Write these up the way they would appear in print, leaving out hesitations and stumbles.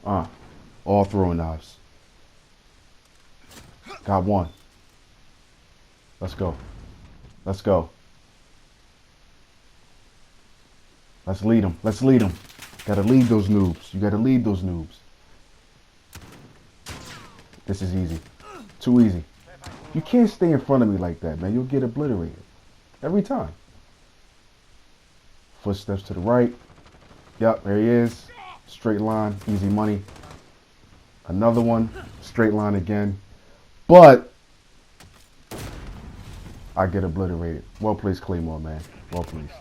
Uh, all throwing knives. Got one. Let's go. Let's go. Let's lead them. Let's lead them. Gotta lead those noobs. You gotta lead those noobs. This is easy. Too easy. You can't stay in front of me like that, man. You'll get obliterated. Every time. Footsteps to the right. Yep, there he is. Straight line. Easy money. Another one. Straight line again. But I get obliterated. Well placed, Claymore, man. Well placed.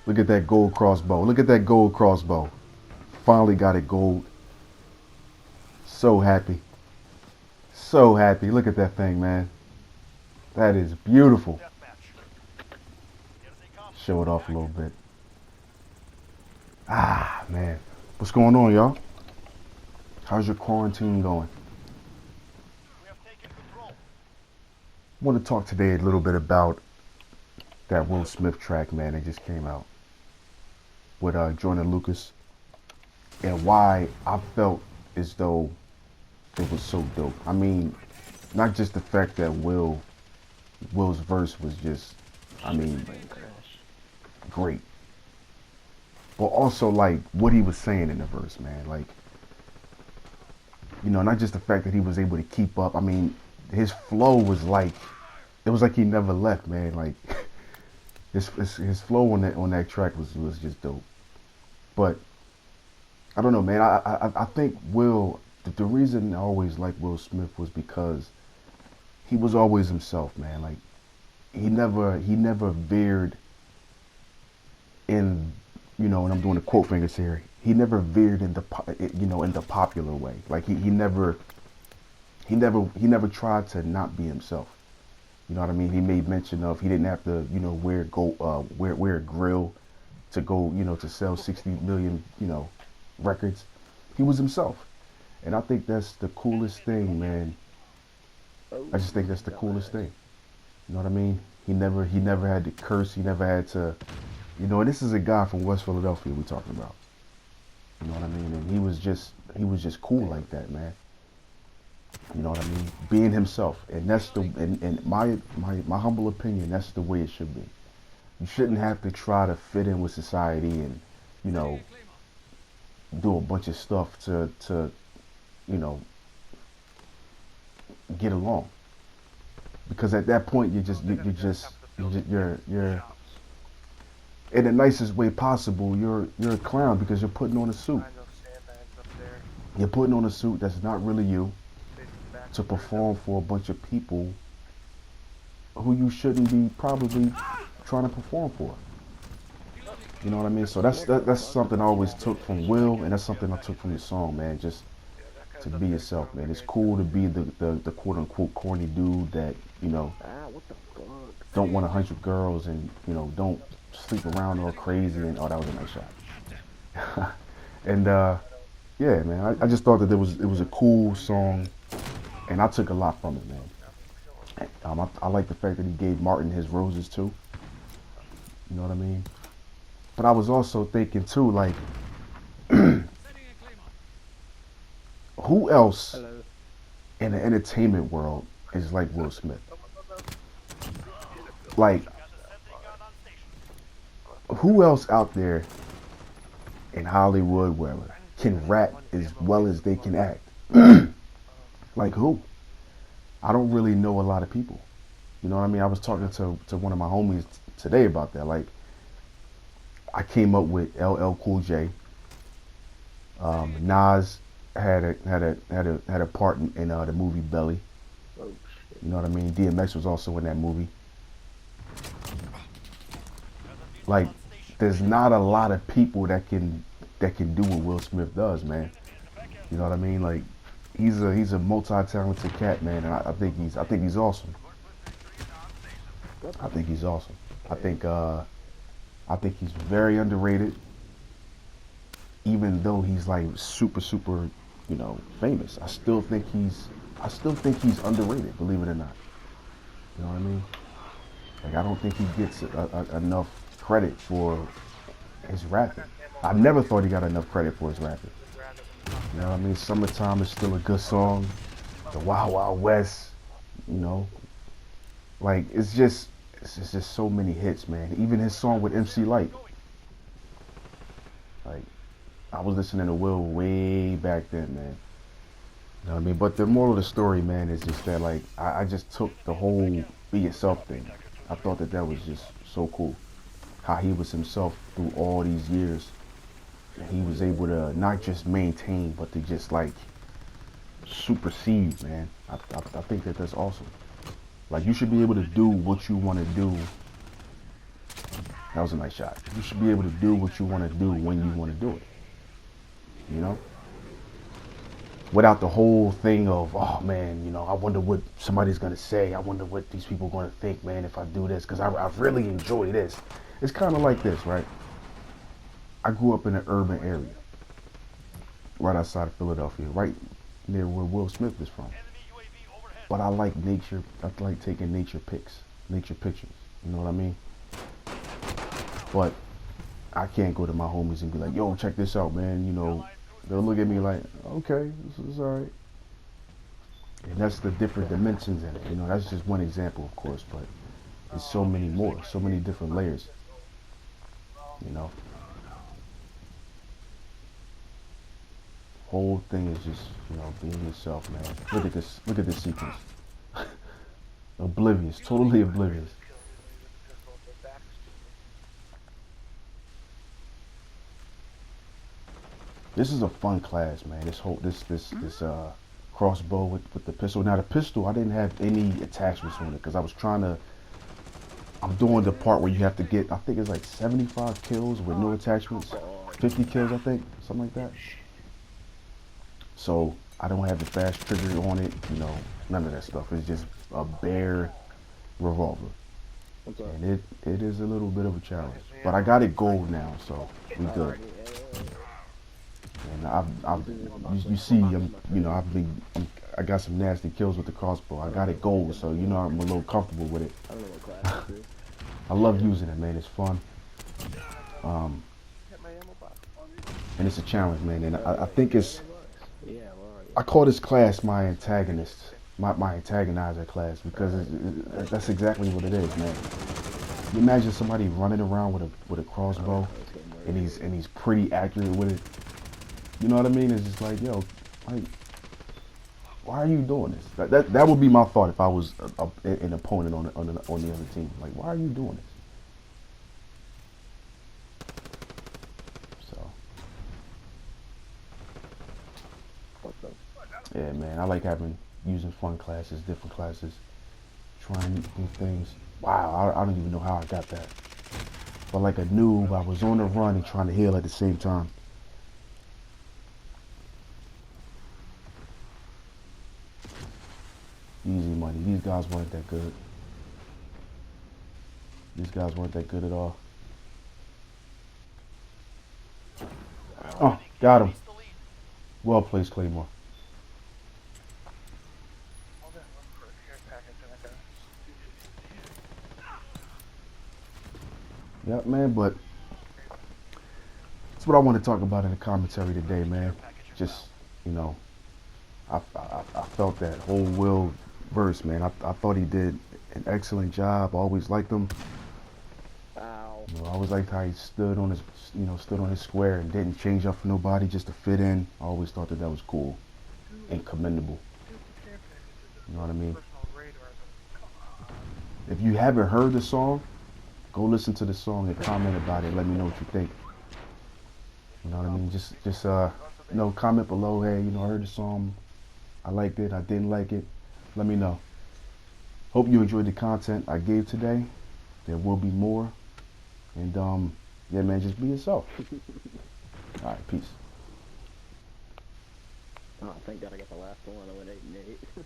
Look at that gold crossbow. Look at that gold crossbow. Finally got it gold. So happy. So happy. Look at that thing, man. That is beautiful. Show it off a little bit. Ah, man. What's going on, y'all? How's your quarantine going? I want to talk today a little bit about that Will Smith track, man, that just came out with Joyner Lucas, and why I felt as though it was so dope. I mean, not just the fact that Will's verse was just, I mean, great, but also like what he was saying in the verse, man. Like, you know, not just the fact that he was able to keep up. I mean, his flow was like, it was like he never left, man. Like his flow on that track was just dope. But I don't know, man. I think the reason I always liked Will Smith was because he was always himself, man. Like he never veered in, you know, and I'm doing the quote fingers here. He never veered in in the popular way. Like he never tried to not be himself. You know what I mean? He made mention of he didn't have to, you know, wear a grill to go, you know, to sell 60 million, you know, records. He was himself. And I think that's the coolest thing, man. I just think that's the coolest thing. You know what I mean? He never had to curse. He never had to, you know, and this is a guy from West Philadelphia we're talking about. You know what I mean? And he was just cool like that, man. You know what I mean? Being himself. And that's and my humble opinion, that's the way it should be. You shouldn't have to try to fit in with society and, you know, do a bunch of stuff to you know, get along. Because at that point you're in the nicest way possible. You're a clown because you're putting on a suit. You're putting on a suit that's not really you to perform for a bunch of people who you shouldn't be probably trying to perform for. You know what I mean? So that's something I always took from Will, and that's something I took from his song, man. Just to be yourself, man. It's cool to be the quote unquote corny dude that, you know, don't want 100 girls and, you know, don't sleep around all crazy and oh, that was a nice shot. And yeah, man, I just thought that it was a cool song, and I took a lot from it, man. I like the fact that he gave Martin his roses too. You know what I mean? But I was also thinking too, like, who else in the entertainment world is like Will Smith? Like, who else out there in Hollywood, wherever, can rap as well as they can act? Like who? I don't really know a lot of people. You know what I mean? I was talking to one of my homies today about that. Like, I came up with LL Cool J. Nas had a part in the movie Belly. You know what I mean? DMX was also in that movie. Like, there's not a lot of people that can do what Will Smith does, man. You know what I mean? Like, he's a multi-talented cat, man, and I think he's awesome. I think he's awesome. I think I think he's very underrated, even though he's like super super famous. I still think he's underrated, believe it or not. You know what I mean? Like, I don't think he gets enough credit for his rapping. I never thought he got enough credit for his rapping. You know what I mean? Summertime is still a good song. The Wild Wild West, you know, like it's just so many hits, man. Even his song with MC Light, like I was listening to Will way back then, man. You know what I mean? But the moral of the story, man, is just that like I just took the whole be yourself thing. I thought that was just so cool. How he was himself through all these years. And he was able to not just maintain, but to just like supersede, man. I think that's awesome. Like, you should be able to do what you want to do. That was a nice shot. You should be able to do what you want to do when you want to do it. You know? Without the whole thing of, oh man, I wonder what somebody's going to say. I wonder what these people are going to think, man, if I do this. Because I really enjoy this. It's kind of like this, right? I grew up in an urban area. Right outside of Philadelphia. Right near where Will Smith is from. But I like nature. I like taking nature pictures. You know what I mean? But I can't go to my homies and be like, yo, check this out, man. They'll look at me like, okay, this is all right. And that's the different dimensions in it. That's just one example, of course, but there's so many more, so many different layers. Whole thing is just, being yourself, man. Look at this sequence. Oblivious, totally oblivious. This is a fun class, man. This crossbow with the pistol. Now the pistol, I didn't have any attachments on it because I'm doing the part where you have to get, I think it's like 75 kills with no attachments, 50 kills, I think, something like that. So I don't have the fast trigger on it, none of that stuff. It's just a bare revolver. And it is a little bit of a challenge. But I got it gold now, so we good. And you see, I got some nasty kills with the crossbow. I got it gold, so I'm a little comfortable with it. I love using it, man. It's fun. And it's a challenge, man. And I think I call this class my antagonist, my antagonizer class, because that's exactly what it is, man. You imagine somebody running around with a crossbow, and he's pretty accurate with it. You know what I mean? It's just like, yo, like, why are you doing this? That would be my thought if I was an opponent on the other team. Like, why are you doing this? So, yeah, man, I like using fun classes, different classes, trying new things. Wow, I don't even know how I got that. But like a noob, I was on the run and trying to heal at the same time. Easy money. These guys weren't that good. These guys weren't that good at all. Oh, got him. Well placed, Claymore. Yep, man, but that's what I want to talk about in the commentary today, man. Just, I felt that whole Will verse, man. I thought he did an excellent job. I always liked him. I always liked how he stood on his square and didn't change up for nobody just to fit in. I always thought that was cool and commendable. You know what I mean? If you haven't heard the song, go listen to the song and comment about it. Let me know what you think. You know what I mean? Just comment below. Hey, I heard the song. I liked it. I didn't like it. Let me know. Hope you enjoyed the content I gave today. There will be more. And yeah, man, just be yourself. All right, peace. Oh, thank God I got the last one. I went 8-8.